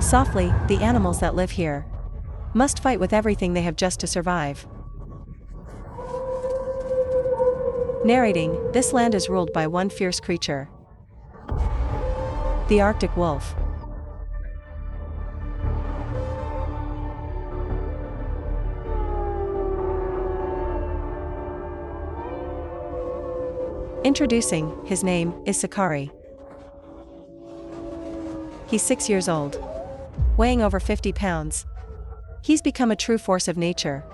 Softly, the animals that live here must fight with everything they have just to survive. Narrating, this land is ruled by one fierce creature. The Arctic wolf. Introducing, his name is Sakari. He's 6 years old. Weighing over 50 pounds. He's become a true force of nature.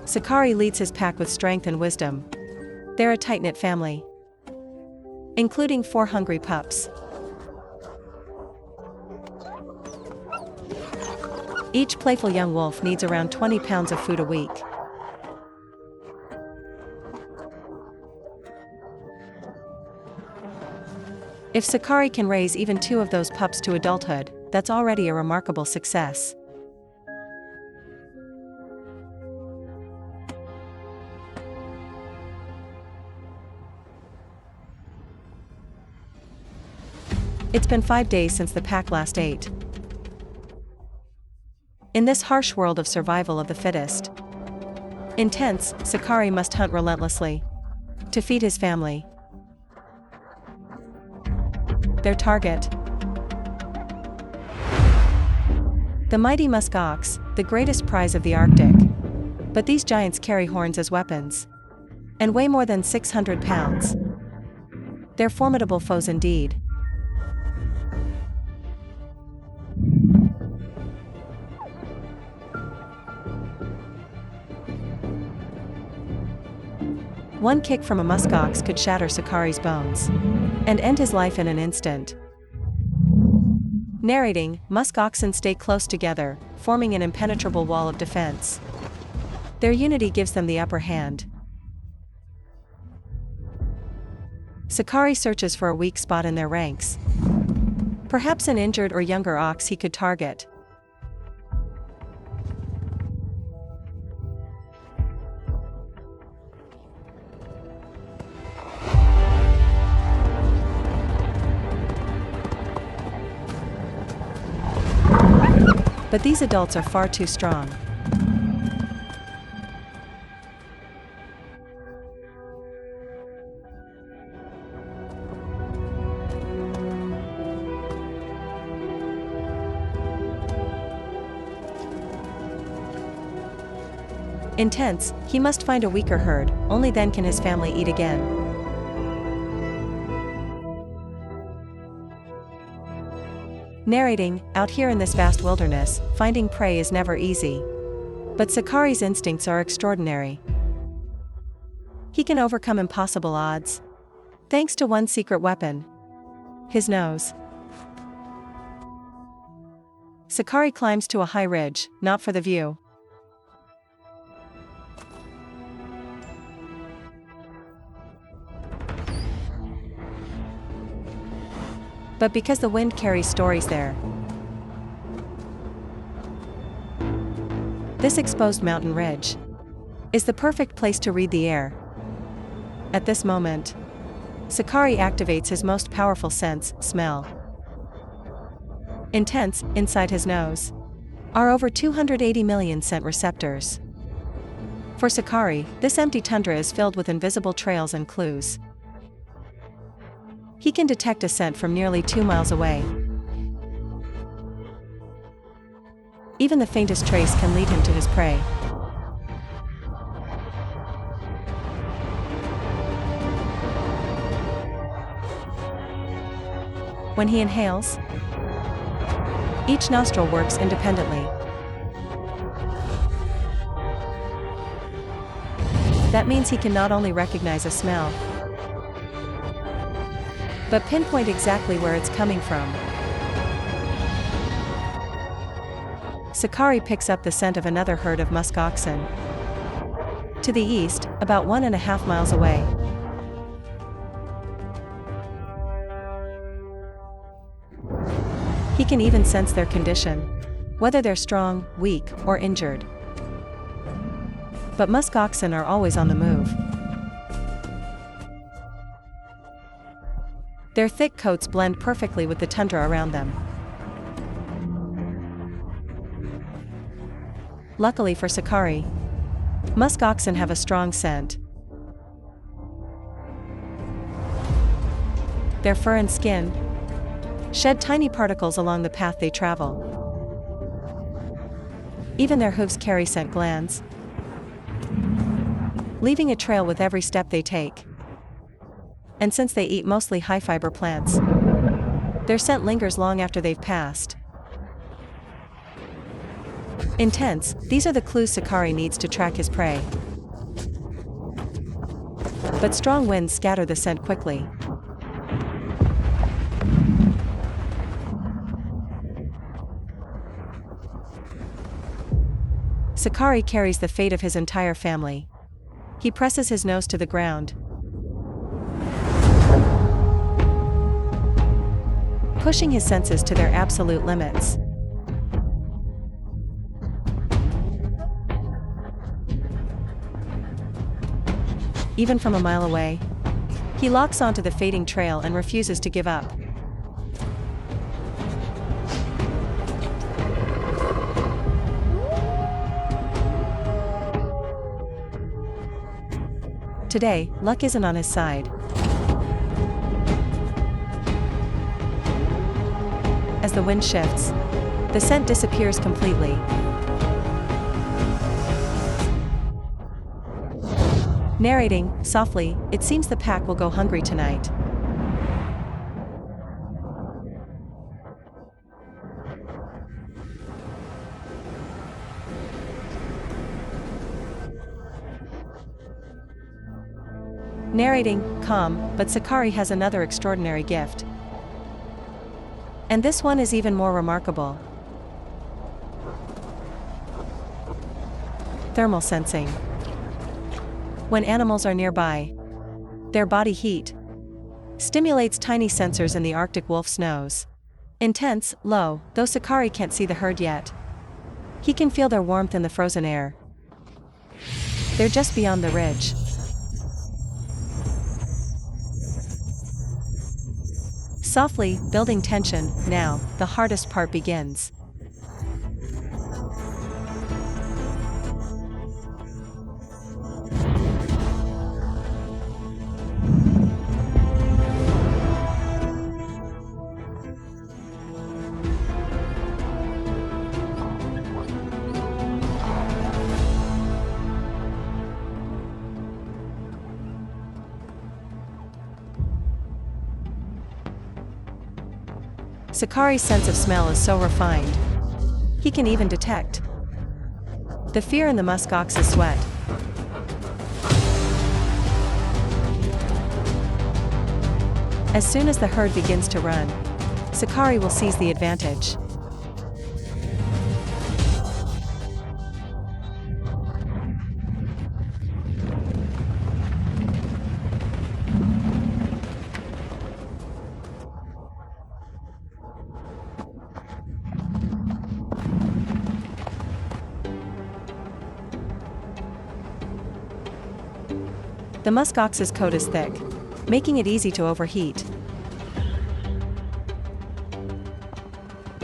Sakari leads his pack with strength and wisdom. They're a tight-knit family, including 4 hungry pups. Each playful young wolf needs around 20 pounds of food a week. If Sakari can raise even 2 of those pups to adulthood, that's already a remarkable success. It's been 5 days since the pack last ate. In this harsh world of survival of the fittest, intense, Sakari must hunt relentlessly to feed his family. Their target: the mighty musk ox, the greatest prize of the Arctic. But these giants carry horns as weapons and weigh more than 600 pounds. They're formidable foes indeed. One kick from a muskox could shatter Sakari's bones and end his life in an instant. Narrating, musk oxen stay close together, forming an impenetrable wall of defense. Their unity gives them the upper hand. Sakari searches for a weak spot in their ranks. Perhaps an injured or younger ox he could target. But these adults are far too strong. Intense, he must find a weaker herd, only then can his family eat again. Narrating, out here in this vast wilderness, finding prey is never easy. But Sakari's instincts are extraordinary. He can overcome impossible odds, thanks to one secret weapon: his nose. Sakari climbs to a high ridge, not for the view, but because the wind carries stories there. This exposed mountain ridge is the perfect place to read the air. At this moment, Sakari activates his most powerful sense, smell. Intense, inside his nose, are over 280 million scent receptors. For Sakari, this empty tundra is filled with invisible trails and clues. He can detect a scent from nearly 2 miles away. Even the faintest trace can lead him to his prey. When he inhales, each nostril works independently. That means he can not only recognize a smell, but pinpoint exactly where it's coming from. Sakari picks up the scent of another herd of musk oxen to the east, about 1.5 miles away. He can even sense their condition, whether they're strong, weak, or injured. But musk oxen are always on the move. Their thick coats blend perfectly with the tundra around them. Luckily for Sakari, musk oxen have a strong scent. Their fur and skin shed tiny particles along the path they travel. Even their hooves carry scent glands, leaving a trail with every step they take. And since they eat mostly high-fiber plants, their scent lingers long after they've passed. Intense, these are the clues Sakari needs to track his prey. But strong winds scatter the scent quickly. Sakari carries the fate of his entire family. He presses his nose to the ground, pushing his senses to their absolute limits. Even from a mile away, he locks onto the fading trail and refuses to give up. Today, luck isn't on his side. As the wind shifts, the scent disappears completely. Narrating, softly, it seems the pack will go hungry tonight. Narrating, calm, but Sakari has another extraordinary gift. And this one is even more remarkable. Thermal sensing. When animals are nearby, their body heat stimulates tiny sensors in the Arctic wolf's nose. Intense, low, though Sakari can't see the herd yet. He can feel their warmth in the frozen air. They're just beyond the ridge. Softly, building tension, now, the hardest part begins. Sakari's sense of smell is so refined. He can even detect the fear in the musk ox's sweat. As soon as the herd begins to run, Sakari will seize the advantage. The musk ox's coat is thick, making it easy to overheat.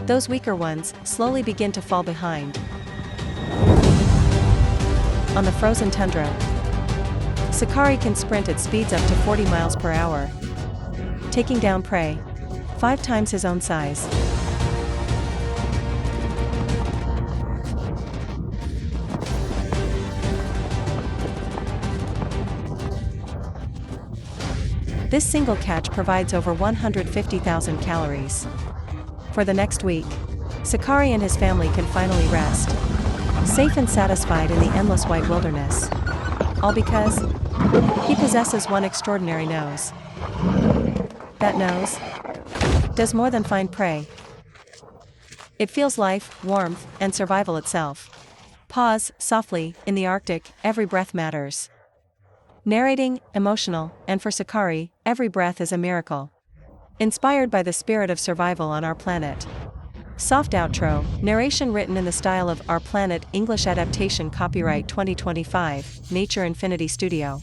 Those weaker ones slowly begin to fall behind. On the frozen tundra, Sakari can sprint at speeds up to 40 miles per hour, taking down prey 5 times his own size. This single catch provides over 150,000 calories. For the next week, Sakari and his family can finally rest, safe and satisfied in the endless white wilderness. All because he possesses one extraordinary nose. That nose does more than find prey. It feels life, warmth, and survival itself. Pause, softly, in the Arctic, every breath matters. Narrating, emotional, and for Sakari, every breath is a miracle. Inspired by the spirit of survival on our planet. Soft outro, narration written in the style of Our Planet, English adaptation, copyright 2025, Nature Infinity Studio.